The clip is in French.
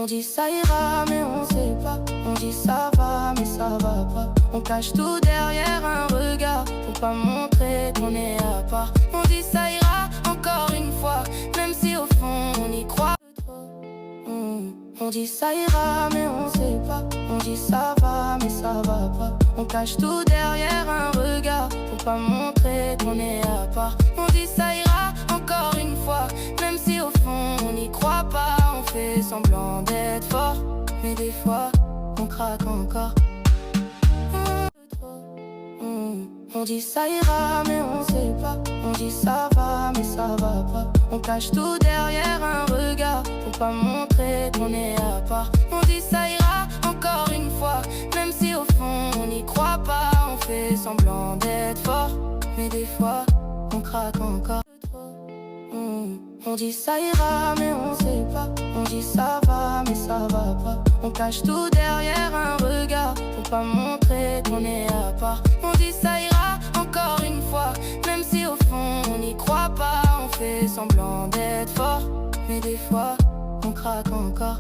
On dit ça ira mais on sait pas. On dit ça va mais ça va pas. On cache tout derrière un regard pour pas montrer qu'on est à part. On dit ça ira encore une fois, même si au fond on y croit trop. On dit ça ira mais on sait pas. On dit ça va mais ça va pas. On cache tout derrière un regard pour pas montrer qu'on est à part. On dit ça ira encore une fois, même si au fond on n'y croit pas. On fait semblant d'être fort, mais des fois on craque encore. On dit ça ira mais on sait pas. On dit ça va mais ça va pas. On cache tout derrière un regard pour pas montrer qu'on est à part. On dit ça ira encore une fois, même si au fond on n'y croit pas. On fait semblant d'être fort, mais des fois on craque encore. On dit ça ira mais on sait pas. On dit ça va mais ça va pas. On cache tout derrière un regard pour pas montrer qu'on est à part. On dit ça ira encore une fois, même si au fond on n'y croit pas. On fait semblant d'être fort, mais des fois on craque encore.